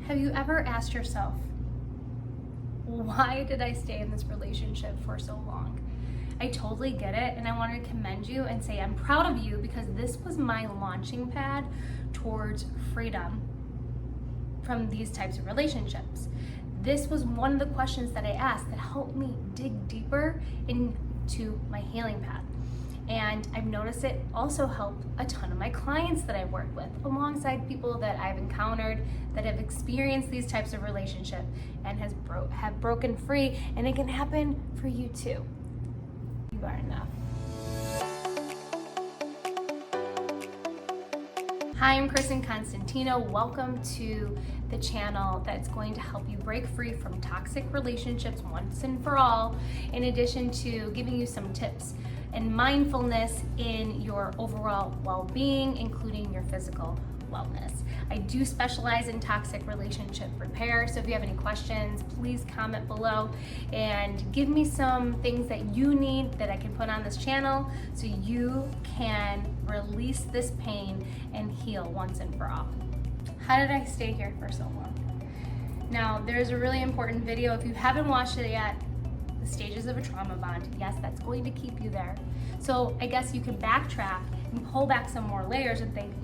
Have you ever asked yourself, why did I stay in this relationship for so long? I totally get it, and I want to commend you and say I'm proud of you, because this was my launching pad towards freedom from these types of relationships. This was one of the questions that I asked that helped me dig deeper into my healing path. And I've noticed it also helped a ton of my clients that I've worked with, alongside people that I've encountered that have experienced these types of relationships and have broken free, and it can happen for you too. You are enough. Hi, I'm Kristen Constantino. Welcome to the channel that's going to help you break free from toxic relationships once and for all, in addition to giving you some tips and mindfulness in your overall well-being, including your physical wellness. I do specialize in toxic relationship repair, so if you have any questions, please comment below and give me some things that you need that I can put on this channel so you can release this pain and heal once and for all. How did I stay here for so long? Now, there's a really important video. If you haven't watched it yet, the stages of a trauma bond. Yes, that's going to keep you there. So I guess you can backtrack and pull back some more layers and think,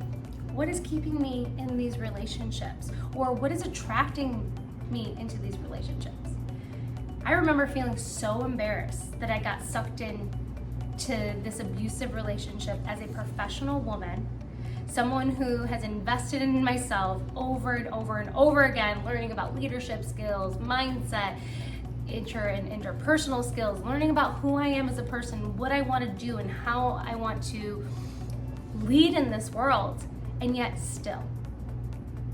what is keeping me in these relationships? Or what is attracting me into these relationships? I remember feeling so embarrassed that I got sucked in to this abusive relationship as a professional woman, someone who has invested in myself over and over and over again, learning about leadership skills, mindset, interpersonal skills, learning about who I am as a person, what I want to do, and how I want to lead in this world. And yet still,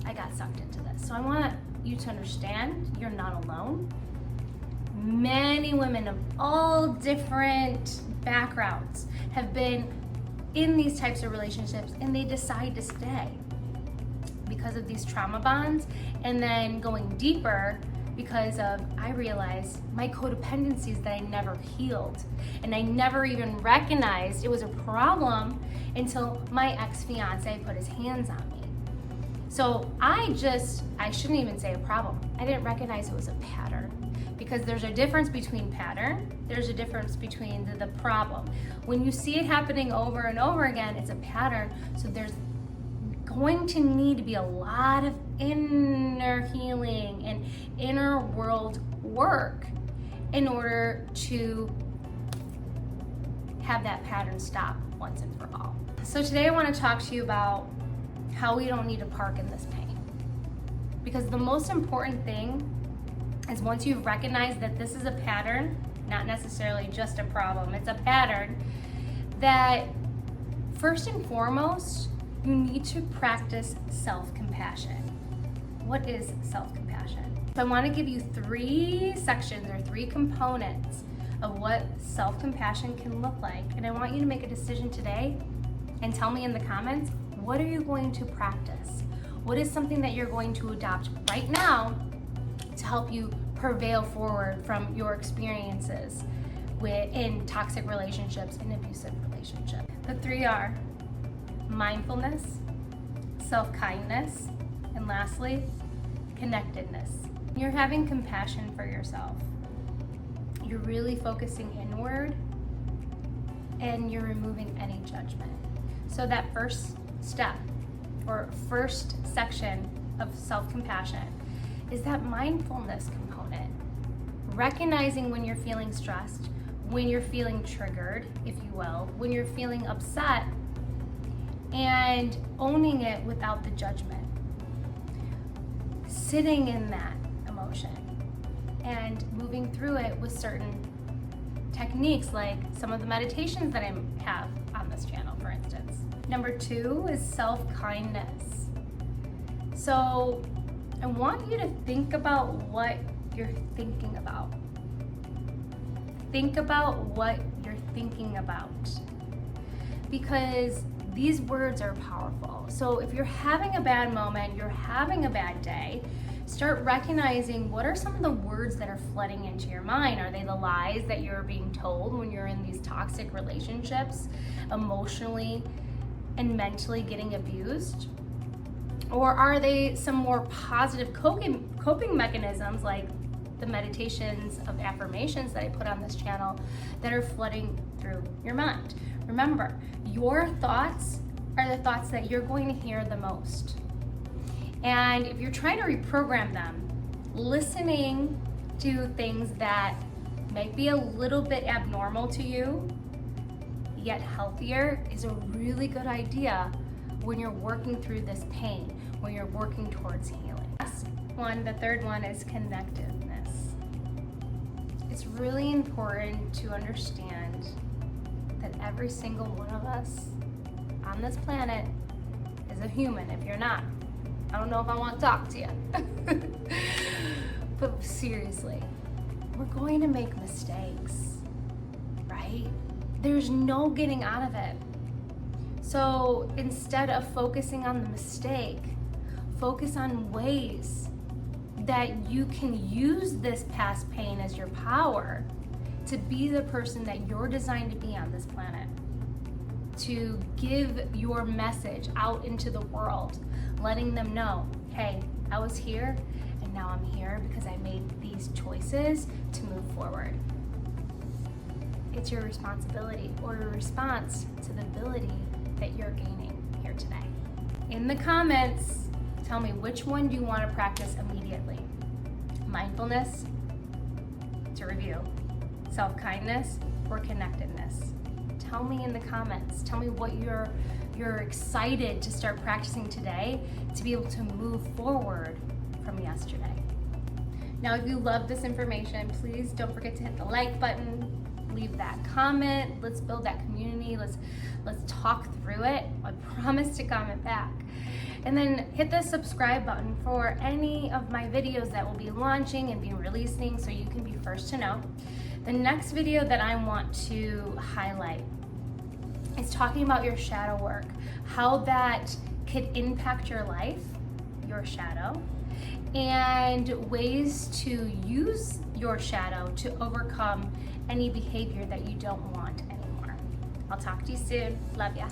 I got sucked into this. So I want you to understand you're not alone. Many women of all different backgrounds have been in these types of relationships, and they decide to stay because of these trauma bonds, and then going deeper because of, I realized my codependencies that I never healed, and I never even recognized it was a problem until my ex-fiance put his hands on me. So I shouldn't even say a problem. I didn't recognize it was a pattern, because there's a difference between pattern, there's a difference between the problem. When you see it happening over and over again, it's a pattern. So there's going to need to be a lot of inner healing and inner world work in order to have that pattern stop once and for all. So today I want to talk to you about how we don't need to park in this pain. Because the most important thing is, once you've recognized that this is a pattern, not necessarily just a problem, it's a pattern, that first and foremost, you need to practice self-compassion. What is self-compassion? So I want to give you 3 sections or 3 components of what self-compassion can look like. And I want you to make a decision today and tell me in the comments, what are you going to practice? What is something that you're going to adopt right now to help you prevail forward from your experiences in toxic relationships and abusive relationships? The 3 are mindfulness, self-kindness, and lastly, connectedness. You're having compassion for yourself. You're really focusing inward, and you're removing any judgment. So that first step or first section of self-compassion is that mindfulness component. Recognizing when you're feeling stressed, when you're feeling triggered, if you will, when you're feeling upset, and owning it without the judgment. Sitting in that emotion and moving through it with certain techniques, like some of the meditations that I have on this channel, for instance. Number 2 is self-kindness. So I want you to think about what you're thinking about. Think about what you're thinking about, because these words are powerful. So if you're having a bad moment, you're having a bad day, start recognizing what are some of the words that are flooding into your mind. Are they the lies that you're being told when you're in these toxic relationships, emotionally and mentally getting abused? Or are they some more positive coping mechanisms like the meditations of affirmations that I put on this channel that are flooding through your mind? Remember, your thoughts are the thoughts that you're going to hear the most. And if you're trying to reprogram them, listening to things that might be a little bit abnormal to you, yet healthier, is a really good idea when you're working through this pain, when you're working towards healing. The third one is connectiveness. It's really important to understand that every single one of us on this planet is a human. If you're not, I don't know if I want to talk to you. But seriously, we're going to make mistakes, right? There's no getting out of it. So instead of focusing on the mistake, focus on ways that you can use this past pain as your power to be the person that you're designed to be on this planet, to give your message out into the world, letting them know, hey, I was here and now I'm here because I made these choices to move forward. It's your responsibility or your response to the ability that you're gaining here today. In the comments, tell me which one do you want to practice immediately? Mindfulness, to review, self-kindness, or connectedness? Tell me in the comments. Tell me what you're excited to start practicing today to be able to move forward from yesterday. Now, if you love this information, please don't forget to hit the like button, leave that comment. Let's build that community. Let's talk through it. I promise to comment back. And then hit the subscribe button for any of my videos that will be launching and be releasing so you can be first to know. The next video that I want to highlight is talking about your shadow work, how that could impact your life, your shadow, and ways to use your shadow to overcome any behavior that you don't want anymore. I'll talk to you soon. Love ya.